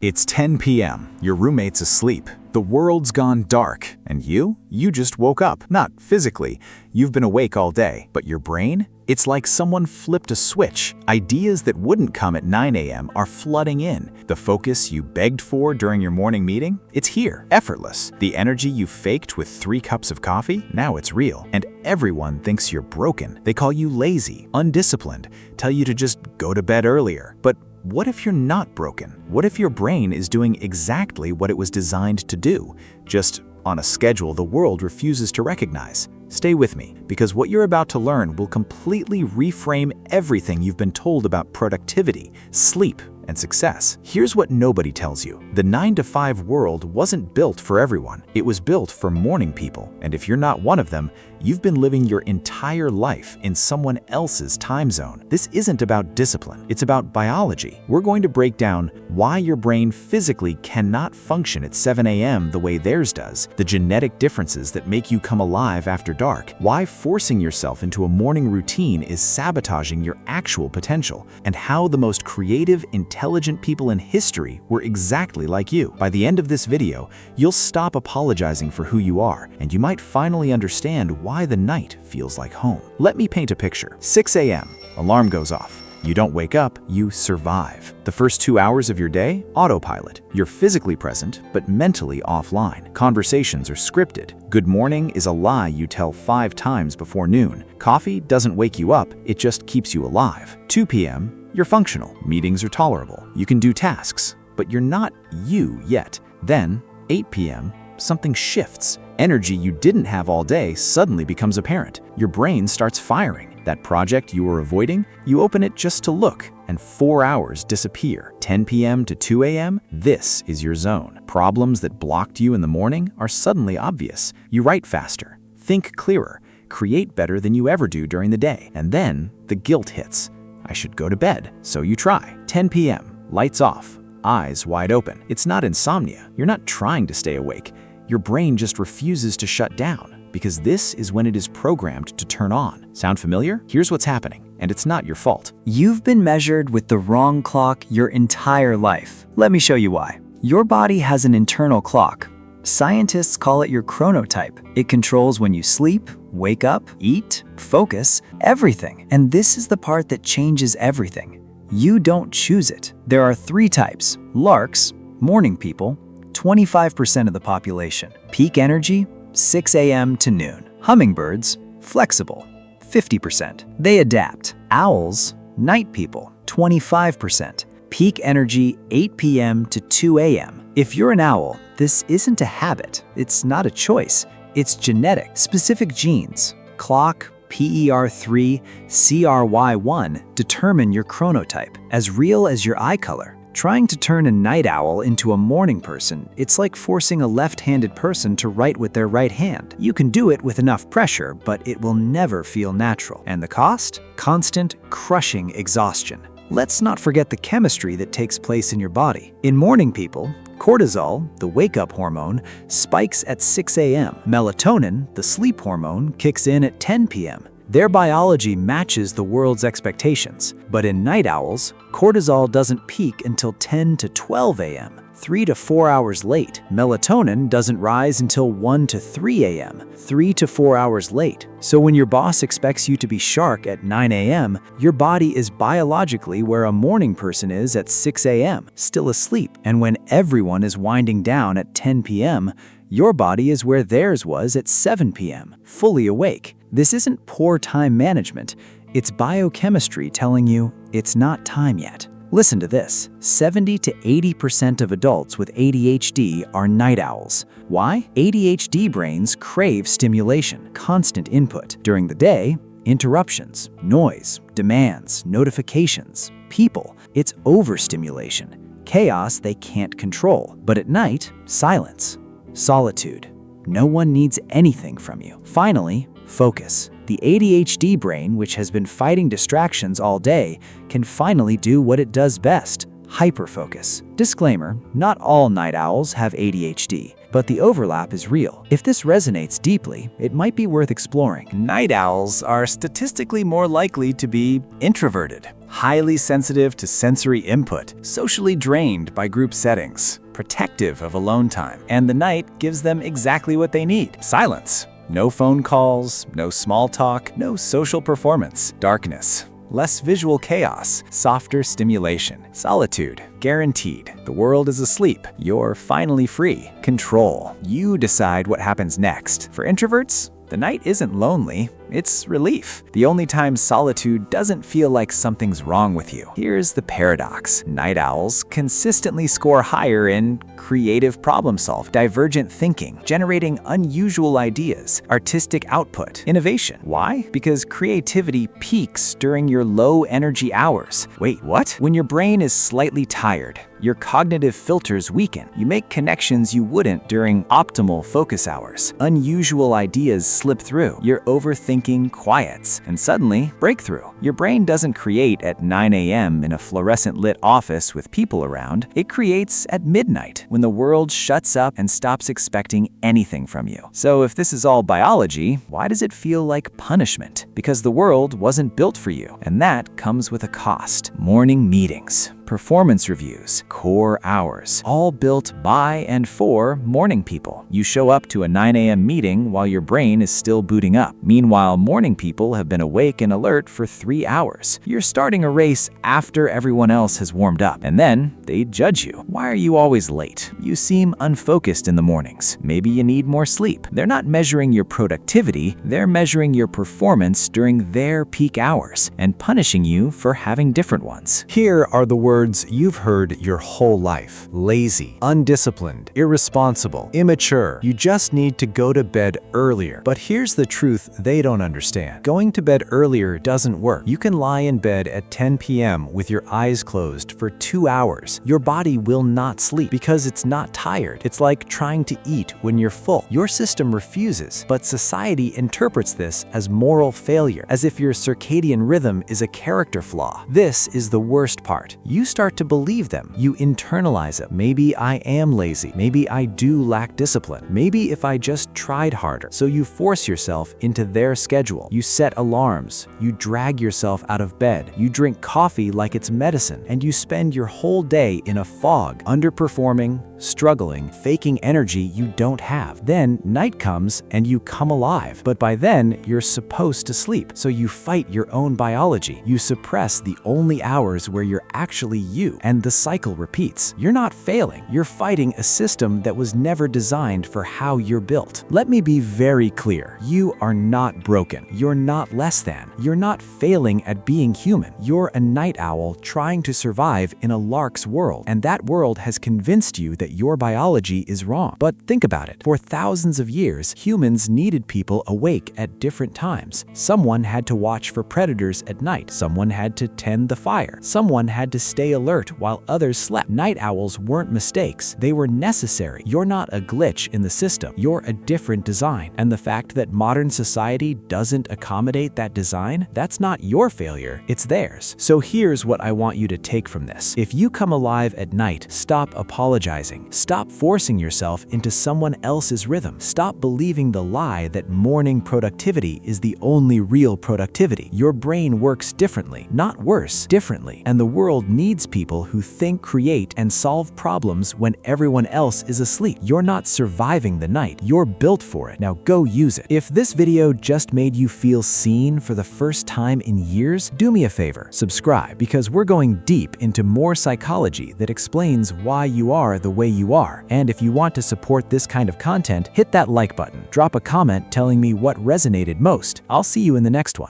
It's 10 p.m. Your roommate's asleep. The world's gone dark. And you just woke up. Not physically. You've been awake all day. But your brain? It's like someone flipped a switch. Ideas that wouldn't come at 9 a.m. are flooding in. The focus you begged for during your morning meeting? It's here, effortless. The energy you faked with 3 cups of coffee? Now it's real. And everyone thinks you're broken. They call you lazy, undisciplined, tell you to just go to bed earlier. But what if you're not broken? What if your brain is doing exactly what it was designed to do, just on a schedule the world refuses to recognize? Stay with me, because what you're about to learn will completely reframe everything you've been told about productivity, sleep, and success. Here's what nobody tells you. The 9-to-5 world wasn't built for everyone. It was built for morning people. And if you're not one of them, you've been living your entire life in someone else's time zone. This isn't about discipline. It's about biology. We're going to break down why your brain physically cannot function at 7 a.m. the way theirs does, the genetic differences that make you come alive after dark, why forcing yourself into a morning routine is sabotaging your actual potential, and how the most creative, intelligent people in history were exactly like you. By the end of this video, you'll stop apologizing for who you are, and you might finally understand why the night feels like home. Let me paint a picture. 6 a.m. Alarm goes off. You don't wake up, you survive. The first 2 hours of your day, autopilot. You're physically present, but mentally offline. Conversations are scripted. Good morning is a lie you tell 5 times before noon. Coffee doesn't wake you up, it just keeps you alive. 2 p.m., you're functional. Meetings are tolerable. You can do tasks, but you're not you yet. Then, 8 p.m., something shifts. Energy you didn't have all day suddenly becomes apparent. Your brain starts firing. That project you were avoiding, you open it just to look, and 4 hours disappear. 10 p.m. to 2 a.m., this is your zone. Problems that blocked you in the morning are suddenly obvious. You write faster, think clearer, create better than you ever do during the day. And then the guilt hits. I should go to bed. So you try. 10 p.m., lights off, eyes wide open. It's not insomnia. You're not trying to stay awake. Your brain just refuses to shut down, because this is when it is programmed to turn on. Sound familiar? Here's what's happening, and it's not your fault. You've been measured with the wrong clock your entire life. Let me show you why. Your body has an internal clock. Scientists call it your chronotype. It controls when you sleep, wake up, eat, focus, everything. And this is the part that changes everything. You don't choose it. There are 3 types: larks, morning people, 25% of the population; peak energy, 6 a.m. to noon; hummingbirds, flexible, 50%. They adapt. Owls, night people, 25%. Peak energy, 8 p.m. to 2 a.m. If you're an owl, this isn't a habit. It's not a choice. It's genetic. Specific genes, clock, PER3, CRY1, determine your chronotype, as real as your eye color. Trying to turn a night owl into a morning person, it's like forcing a left-handed person to write with their right hand. You can do it with enough pressure, but it will never feel natural. And the cost? Constant, crushing exhaustion. Let's not forget the chemistry that takes place in your body. In morning people, cortisol, the wake-up hormone, spikes at 6 a.m. Melatonin, the sleep hormone, kicks in at 10 p.m. Their biology matches the world's expectations. But in night owls, cortisol doesn't peak until 10 to 12 a.m., 3 to 4 hours late. Melatonin doesn't rise until 1 to 3 a.m., 3 to 4 hours late. So when your boss expects you to be sharp at 9 a.m., your body is biologically where a morning person is at 6 a.m., still asleep. And when everyone is winding down at 10 p.m., your body is where theirs was at 7 p.m., fully awake. This isn't poor time management. It's biochemistry telling you it's not time yet. Listen to this. 70 to 80% of adults with ADHD are night owls. Why? ADHD brains crave stimulation, constant input. During the day, interruptions, noise, demands, notifications, people. It's overstimulation, chaos they can't control. But at night, silence, solitude. No one needs anything from you. Finally, focus. The ADHD brain, which has been fighting distractions all day, can finally do what it does best: hyperfocus. Disclaimer, not all night owls have ADHD, but the overlap is real. If this resonates deeply, it might be worth exploring. Night owls are statistically more likely to be introverted, highly sensitive to sensory input, socially drained by group settings, protective of alone time, and the night gives them exactly what they need: silence. No phone calls, no small talk, no social performance. Darkness. Less visual chaos, softer stimulation. Solitude. Guaranteed. The world is asleep. You're finally free. Control. You decide what happens next. For introverts, the night isn't lonely, it's relief. The only time solitude doesn't feel like something's wrong with you. Here's the paradox. Night owls consistently score higher in creative problem solving, divergent thinking, generating unusual ideas, artistic output, innovation. Why? Because creativity peaks during your low energy hours. Wait, what? When your brain is slightly tired, your cognitive filters weaken. You make connections you wouldn't during optimal focus hours. Unusual ideas slip through. Your overthinking quiets, and suddenly, breakthrough. Your brain doesn't create at 9 a.m. in a fluorescent-lit office with people around. It creates at midnight, when the world shuts up and stops expecting anything from you. So if this is all biology, why does it feel like punishment? Because the world wasn't built for you, and that comes with a cost. Morning meetings, performance reviews, core hours, all built by and for morning people. You show up to a 9 a.m. meeting while your brain is still booting up. Meanwhile, morning people have been awake and alert for 3 hours. You're starting a race after everyone else has warmed up, and then they judge you. Why are you always late? You seem unfocused in the mornings. Maybe you need more sleep. They're not measuring your productivity, they're measuring your performance during their peak hours and punishing you for having different ones. Here are the words you've heard your whole life: lazy, undisciplined, irresponsible, immature. You just need to go to bed earlier. But here's the truth they don't understand. Going to bed earlier doesn't work. You can lie in bed at 10 p.m. with your eyes closed for 2 hours. Your body will not sleep because it's not tired. It's like trying to eat when you're full. Your system refuses, but society interprets this as moral failure, as if your circadian rhythm is a character flaw. This is the worst part. You start to believe them. You internalize it. Maybe I am lazy. Maybe I do lack discipline. Maybe if I just tried harder. So you force yourself into their schedule. You set alarms. You drag yourself out of bed. You drink coffee like it's medicine. And you spend your whole day in a fog, underperforming, struggling, faking energy you don't have. Then night comes and you come alive. But by then, you're supposed to sleep. So you fight your own biology. You suppress the only hours where you're actually you, and the cycle repeats. You're not failing. You're fighting a system that was never designed for how you're built. Let me be very clear. You are not broken. You're not less than. You're not failing at being human. You're a night owl trying to survive in a lark's world, and that world has convinced you that your biology is wrong. But think about it. For thousands of years, humans needed people awake at different times. Someone had to watch for predators at night. Someone had to tend the fire. Someone had to stay alert while others slept. Night owls weren't mistakes. They were necessary. You're not a glitch in the system. You're a different design. And the fact that modern society doesn't accommodate that design, that's not your failure, it's theirs. So here's what I want you to take from this. If you come alive at night, stop apologizing. Stop forcing yourself into someone else's rhythm. Stop believing the lie that morning productivity is the only real productivity. Your brain works differently, not worse, differently. And the world needs people who think, create, and solve problems when everyone else is asleep. You're not surviving the night. You're built for it. Now go use it. If this video just made you feel seen for the first time in years, do me a favor, subscribe, because we're going deep into more psychology that explains why you are the way you are. And if you want to support this kind of content, hit that like button. Drop a comment telling me what resonated most. I'll see you in the next one.